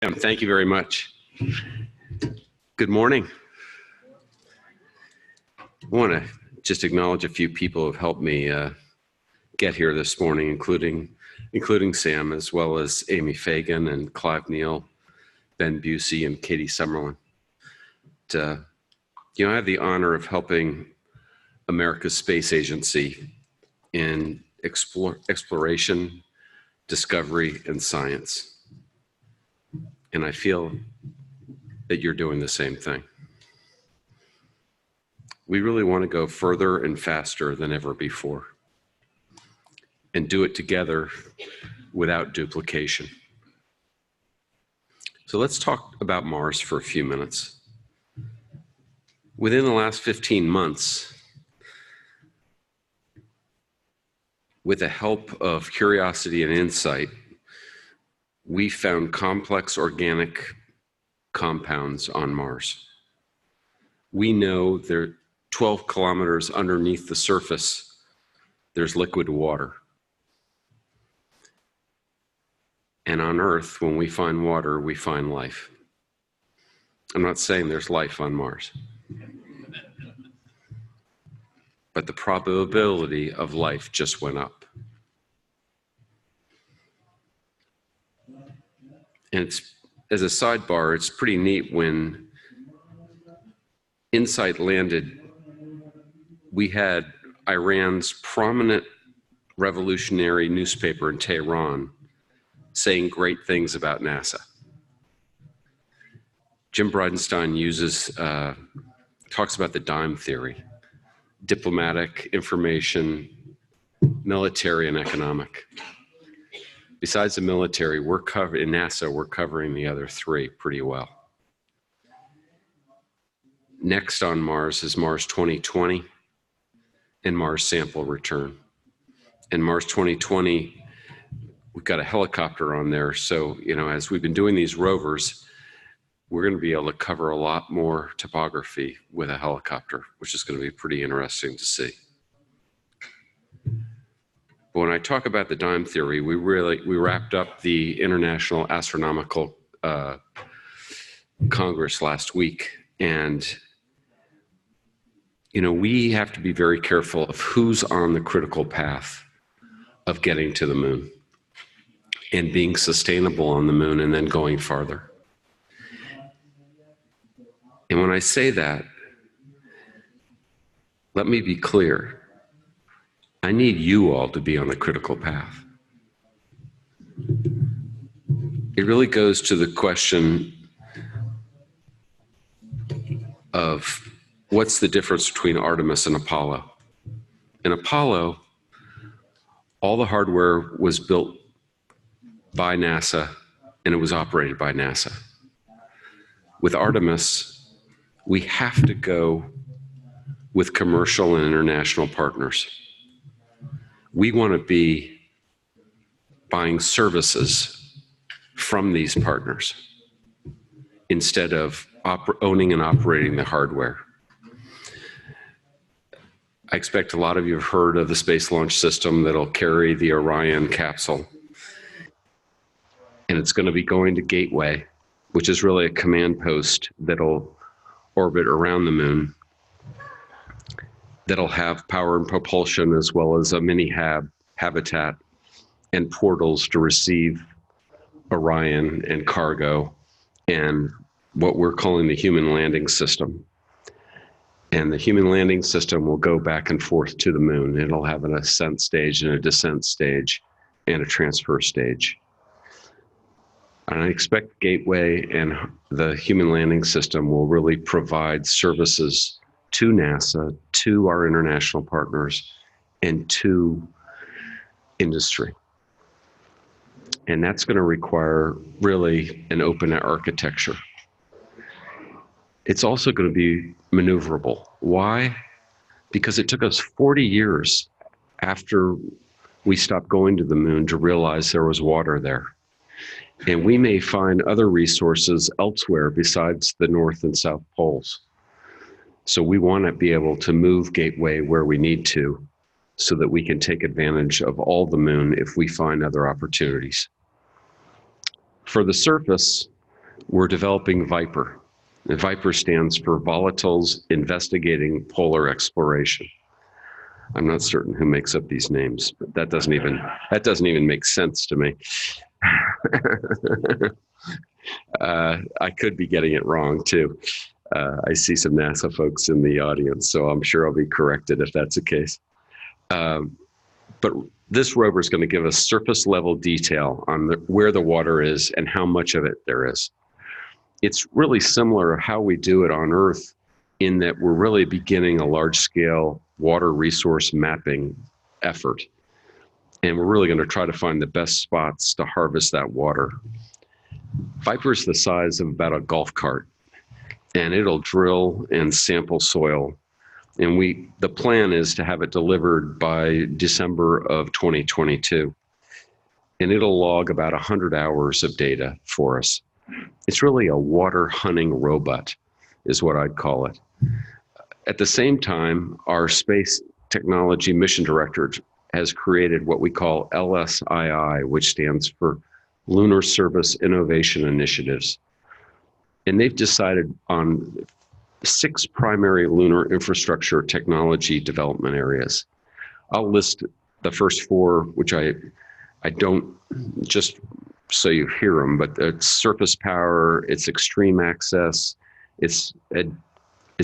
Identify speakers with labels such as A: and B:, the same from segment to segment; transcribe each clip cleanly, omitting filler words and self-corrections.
A: Thank you very much. Good morning. I want to just acknowledge a few people who have helped me get here this morning, including Sam, as well as Amy Fagan and Clive Neal, Ben Busey, and Katie Summerlin. I have the honor of helping America's space agency in exploration, discovery, and science. And I feel that you're doing the same thing. We really want to go further and faster than ever before and do it together without duplication. So let's talk about Mars for a few minutes. Within the last 15 months, with the help of curiosity and insight, we found complex organic compounds on Mars. We know they're 12 kilometers underneath the surface, there's liquid water. And on Earth, when we find water, we find life. I'm not saying there's life on Mars, but the probability of life just went up. And as a sidebar, it's pretty neat when InSight landed, we had Iran's prominent revolutionary newspaper in Tehran saying great things about NASA. Jim Bridenstine talks about the dime theory, diplomatic, information, military, and economic. Besides the military, in NASA, we're covering the other three pretty well. Next on Mars is Mars 2020 and Mars sample return. And Mars 2020, we've got a helicopter on there. So, as we've been doing these rovers, we're going to be able to cover a lot more topography with a helicopter, which is going to be pretty interesting to see. But when I talk about the dime theory, we wrapped up the International Astronomical Congress last week. And, we have to be very careful of who's on the critical path of getting to the moon and being sustainable on the moon and then going farther. And when I say that, let me be clear. I need you all to be on the critical path. It really goes to the question of what's the difference between Artemis and Apollo. In Apollo, all the hardware was built by NASA and it was operated by NASA. With Artemis, we have to go with commercial and international partners. We want to be buying services from these partners instead of owning and operating the hardware. I expect a lot of you have heard of the Space Launch System that'll carry the Orion capsule. And it's going to be going to Gateway, which is really a command post that'll orbit around the moon, that'll have power and propulsion as well as a mini habitat and portals to receive Orion and cargo and what we're calling the human landing system. And the human landing system will go back and forth to the moon. It'll have an ascent stage and a descent stage and a transfer stage. And I expect Gateway and the human landing system will really provide services to NASA, to our international partners, and to industry. And that's going to require really an open architecture. It's also going to be maneuverable. Why? Because it took us 40 years after we stopped going to the moon to realize there was water there. And we may find other resources elsewhere besides the North and South poles. So we want to be able to move Gateway where we need to so that we can take advantage of all the moon if we find other opportunities. For the surface, We're developing VIPER. And VIPER stands for Volatiles Investigating Polar Exploration. I'm not certain who makes up these names, but that doesn't even make sense to me. I could be getting it wrong too. I see some NASA folks in the audience, so I'm sure I'll be corrected if that's the case. But this rover is going to give us surface level detail on where the water is and how much of it there is. It's really similar to how we do it on Earth, in that we're really beginning a large scale water resource mapping effort. And we're really going to try to find the best spots to harvest that water. VIPER is the size of about a golf cart, and it'll drill and sample soil. And the plan is to have it delivered by December of 2022. And it'll log about 100 hours of data for us. It's really a water hunting robot, is what I'd call it. At the same time, our Space Technology Mission Director has created what we call LSII, which stands for Lunar Service Innovation Initiatives. And they've decided on 6 primary lunar infrastructure technology development areas. I'll list the first 4, which I don't, just so you hear them, but it's surface power, it's extreme access, it's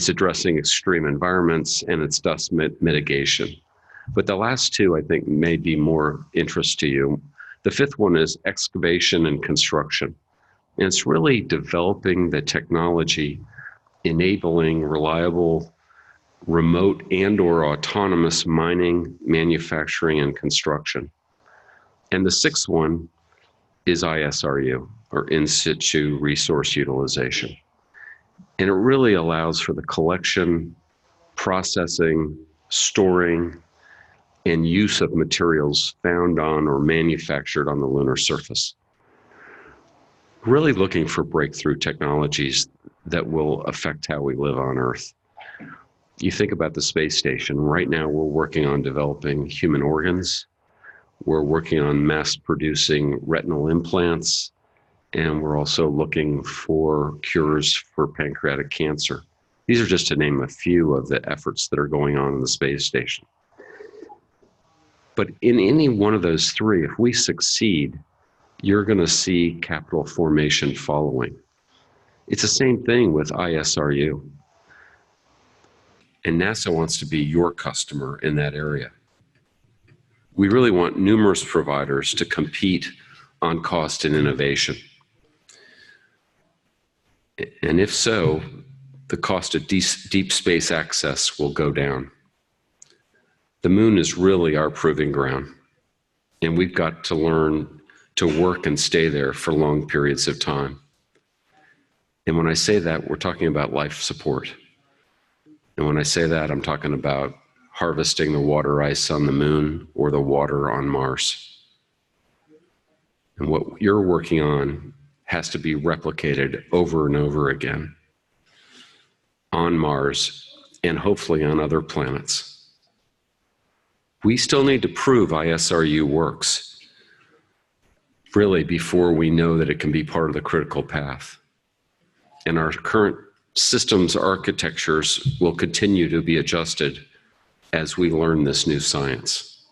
A: addressing extreme environments, and it's dust mitigation. But the last 2, I think, may be more interest to you. The 5th one is excavation and construction. And it's really developing the technology enabling reliable, remote and/or autonomous mining, manufacturing, and construction. And the 6th one is ISRU, or in situ resource utilization. And it really allows for the collection, processing, storing, and use of materials found on or manufactured on the lunar surface. Really looking for breakthrough technologies that will affect how we live on Earth. You think about the space station. Right now, we're working on developing human organs. We're working on mass producing retinal implants. And we're also looking for cures for pancreatic cancer. These are just to name a few of the efforts that are going on in the space station. But in any one of those 3, if we succeed, you're going to see capital formation following. It's the same thing with ISRU. And NASA wants to be your customer in that area. We really want numerous providers to compete on cost and innovation. And if so, the cost of deep space access will go down. The moon is really our proving ground, and we've got to learn to work and stay there for long periods of time. And when I say that, we're talking about life support. And when I say that, I'm talking about harvesting the water ice on the moon or the water on Mars. And what you're working on has to be replicated over and over again on Mars and hopefully on other planets. We still need to prove ISRU works, really, before we know that it can be part of the critical path. And our current systems architectures will continue to be adjusted as we learn this new science.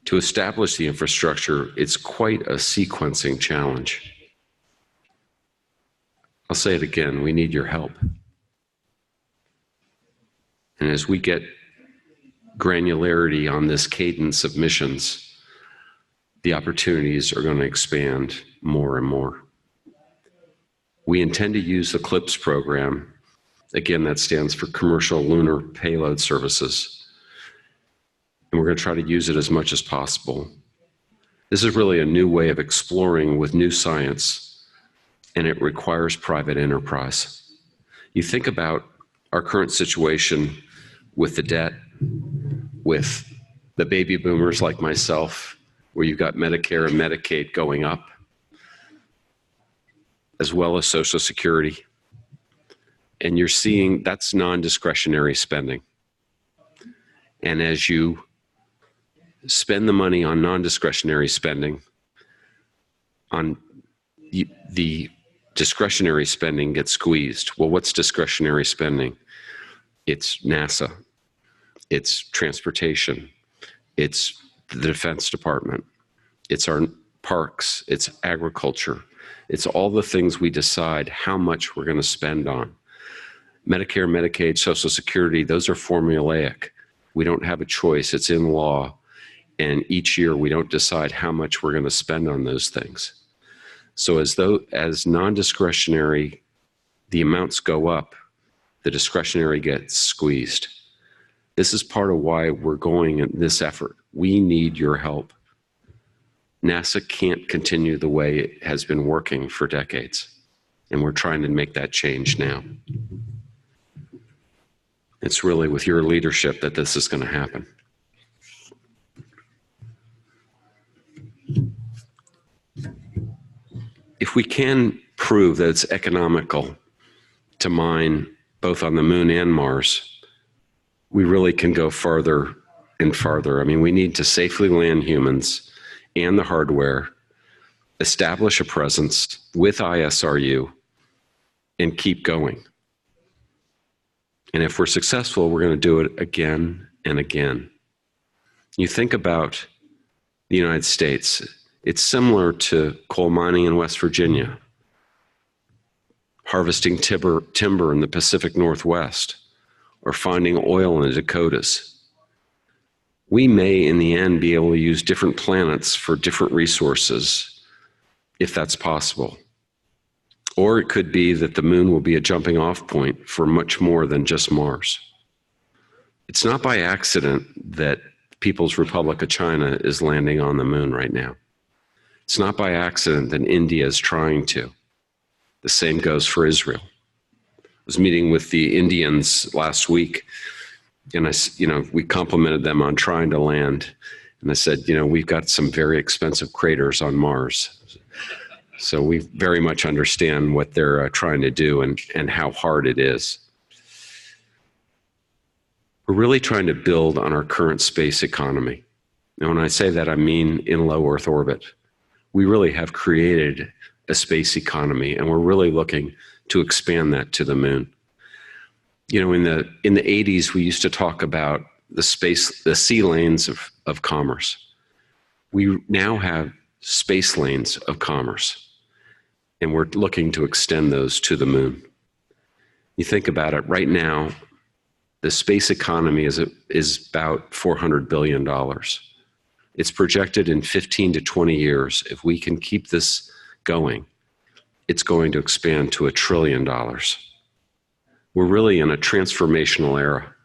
A: To establish the infrastructure, it's quite a sequencing challenge. I'll say it again, we need your help. And as we get granularity on this cadence of missions, the opportunities are going to expand more and more. We intend to use the CLIPS program. Again, that stands for Commercial Lunar Payload Services. And we're going to try to use it as much as possible. This is really a new way of exploring with new science, and it requires private enterprise. You think about our current situation with the debt, with the baby boomers like myself, where you've got Medicare and Medicaid going up, as well as Social Security. And you're seeing that's non-discretionary spending. And as you spend the money on non-discretionary spending, on the discretionary spending gets squeezed. Well, what's discretionary spending? It's NASA, it's transportation, it's the Defense Department, it's our parks, it's agriculture, it's all the things we decide how much we're going to spend on. Medicare, Medicaid, Social Security, those are formulaic. We don't have a choice, it's in law. And each year we don't decide how much we're going to spend on those things. So as non-discretionary, the amounts go up, the discretionary gets squeezed. This is part of why we're going in this effort. We need your help. NASA can't continue the way it has been working for decades, and we're trying to make that change now. It's really with your leadership that this is going to happen. If we can prove that it's economical to mine both on the moon and Mars, we really can go farther and farther. I mean, we need to safely land humans and the hardware, establish a presence with ISRU, and keep going. And if we're successful, we're going to do it again and again. You think about the United States, it's similar to coal mining in West Virginia, harvesting timber in the Pacific Northwest, or finding oil in the Dakotas. We may, in the end, be able to use different planets for different resources, if that's possible. Or it could be that the moon will be a jumping off point for much more than just Mars. It's not by accident that People's Republic of China is landing on the moon right now. It's not by accident that India is trying to. The same goes for Israel. I was meeting with the Indians last week, and we complimented them on trying to land. And I said, we've got some very expensive craters on Mars. So we very much understand what they're trying to do and how hard it is. We're really trying to build on our current space economy. And when I say that, I mean in low Earth orbit. We really have created a space economy, and we're really looking to expand that to the moon. In the 80s, we used to talk about the sea lanes of commerce. We now have space lanes of commerce, and we're looking to extend those to the moon. You think about it, right now, the space economy is about $400 billion. It's projected in 15 to 20 years, if we can keep this going, it's going to expand to $1 trillion. We're really in a transformational era.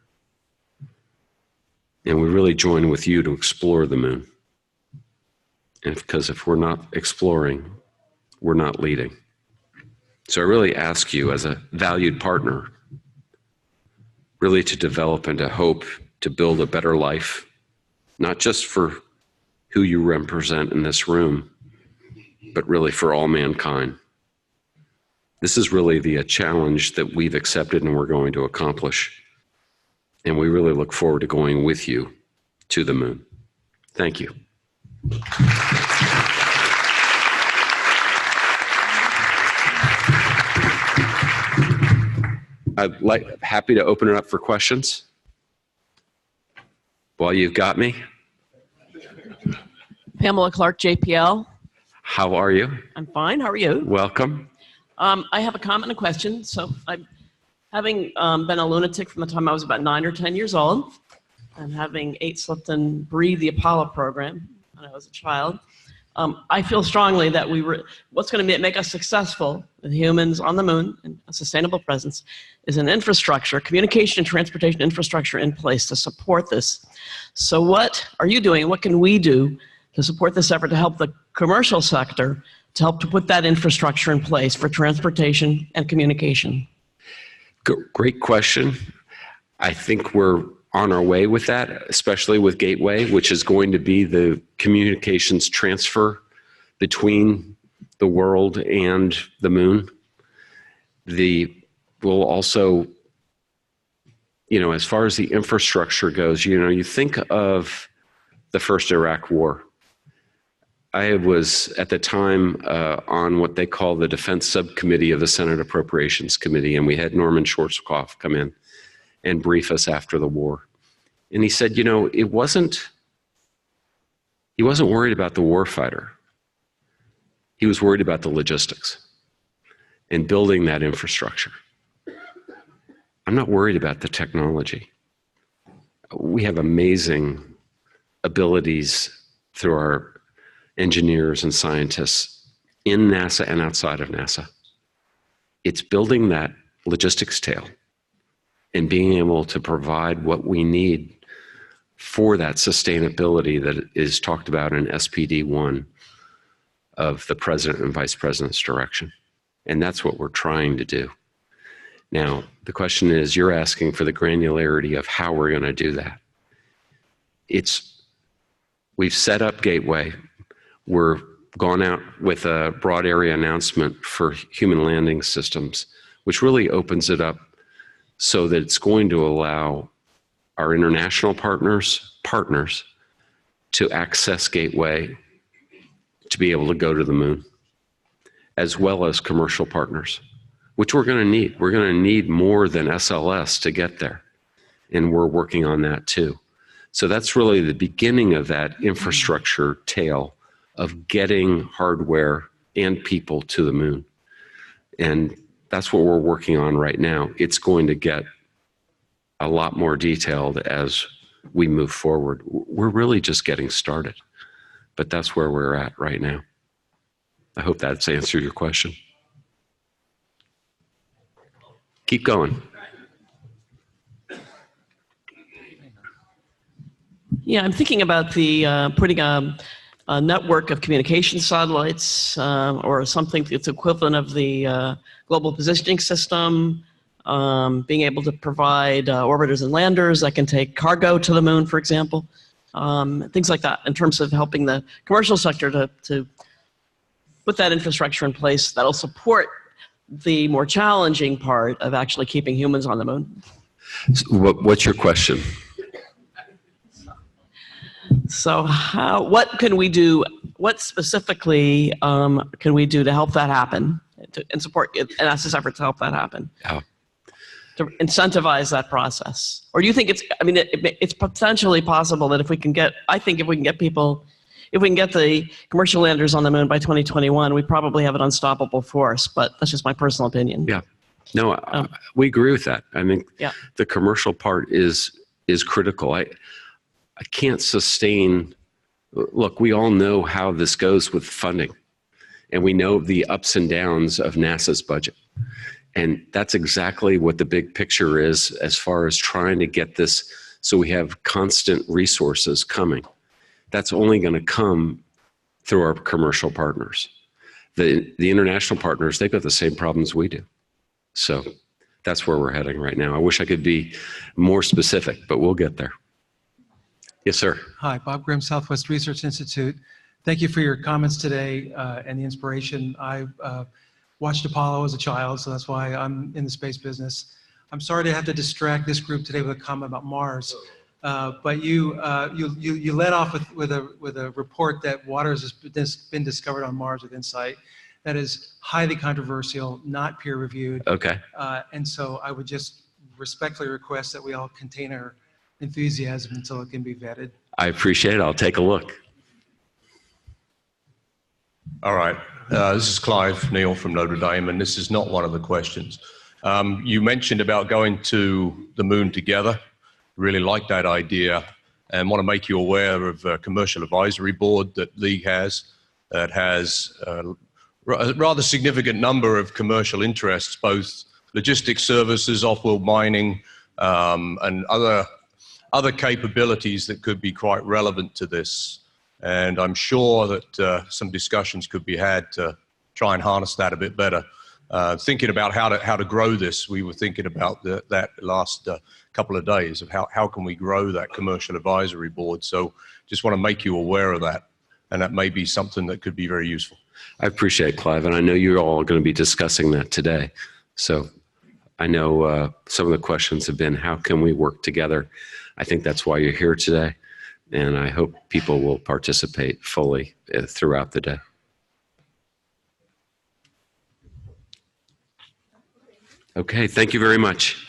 A: And we really join with you to explore the moon. And because if we're not exploring, we're not leading. So I really ask you as a valued partner, really to develop and to hope to build a better life, not just for who you represent in this room, but really for all mankind. This is really the challenge that we've accepted and we're going to accomplish. And we really look forward to going with you to the moon. Thank you. Happy to open it up for questions. While you've got me.
B: Pamela Clark, JPL.
A: How are you?
B: I'm fine. How are you?
A: Welcome.
B: I have a comment and a question. So having been a lunatic from the time I was about 9 or 10 years old, and having ate, slept, and breathed the Apollo program when I was a child, I feel strongly that what's going to make us successful with humans on the moon and a sustainable presence is an infrastructure, communication and transportation infrastructure in place to support this. So what are you doing? What can we do to support this effort to help the commercial sector to help to put that infrastructure in place for transportation and communication?
A: Great question. I think we're on our way with that, especially with Gateway, which is going to be the communications transfer between the world and the moon. We'll also, as far as the infrastructure goes, you think of the first Iraq War. I was at the time on what they call the Defense Subcommittee of the Senate Appropriations Committee, and we had Norman Schwarzkopf come in and brief us after the war. And he said, you know, he wasn't worried about the warfighter. He was worried about the logistics and building that infrastructure. I'm not worried about the technology. We have amazing abilities through our engineers and scientists in NASA and outside of NASA. It's building that logistics tail and being able to provide what we need for that sustainability that is talked about in SPD 1 of the President and Vice President's direction. And that's what we're trying to do. Now, the question is, you're asking for the granularity of how we're going to do that. We've set up Gateway. We're gone out with a broad area announcement for human landing systems, which really opens it up so that it's going to allow our international partners to access Gateway to be able to go to the moon, as well as commercial partners, which we're going to need. We're going to need more than SLS to get there, and we're working on that too. So that's really the beginning of that infrastructure tail of getting hardware and people to the moon. And that's what we're working on right now. It's going to get a lot more detailed as we move forward. We're really just getting started, but that's where we're at right now. I hope that's answered your question. Keep going.
B: Yeah, I'm thinking about the putting a network of communication satellites or something that's equivalent of the global positioning system, being able to provide orbiters and landers that can take cargo to the moon, for example, things like that in terms of helping the commercial sector to put that infrastructure in place that'll support the more challenging part of actually keeping humans on the moon.
A: What's your question?
B: So what can we do, what specifically can we do to help that happen and support NASA's effort to help that happen?
A: Yeah.
B: To incentivize that process? Or do you think it's potentially possible that if we can get, I think if we can get the commercial landers on the moon by 2021, we probably have an unstoppable force, but that's just my personal opinion.
A: Yeah. No, we agree with that. I mean,
B: yeah.
A: The commercial part is critical. I can't sustain, look, we all know how this goes with funding, and we know the ups and downs of NASA's budget. And that's exactly what the big picture is as far as trying to get this so we have constant resources coming. That's only going to come through our commercial partners. The international partners, they've got the same problems we do. So that's where we're heading right now. I wish I could be more specific, but we'll get there. Yes, sir.
C: Hi, Bob Grimm, Southwest Research Institute. Thank you for your comments today and the inspiration. I watched Apollo as a child, so that's why I'm in the space business. I'm sorry to have to distract this group today with a comment about Mars, but you led off with a report that water has been discovered on Mars with InSight. That is highly controversial, not peer-reviewed.
A: Okay.
C: And so I would just respectfully request that we all contain our enthusiasm until it can be vetted.
A: I appreciate it. I'll take a look.
D: All right. This is Clive Neal from Notre Dame, and this is not one of the questions. You mentioned about going to the moon together. Really like that idea, and want to make you aware of a commercial advisory board that LEAG has that has a rather significant number of commercial interests, both logistics services, off-world mining, and other capabilities that could be quite relevant to this. And I'm sure that some discussions could be had to try and harness that a bit better. Thinking about how to grow this, we were thinking about that last couple of days of how can we grow that commercial advisory board. So just want to make you aware of that. And that may be something that could be very useful.
A: I appreciate it, Clive, and I know you're all going to be discussing that today. So I know some of the questions have been, how can we work together? I think that's why you're here today. and I hope people will participate fully throughout the day. Okay, thank you very much.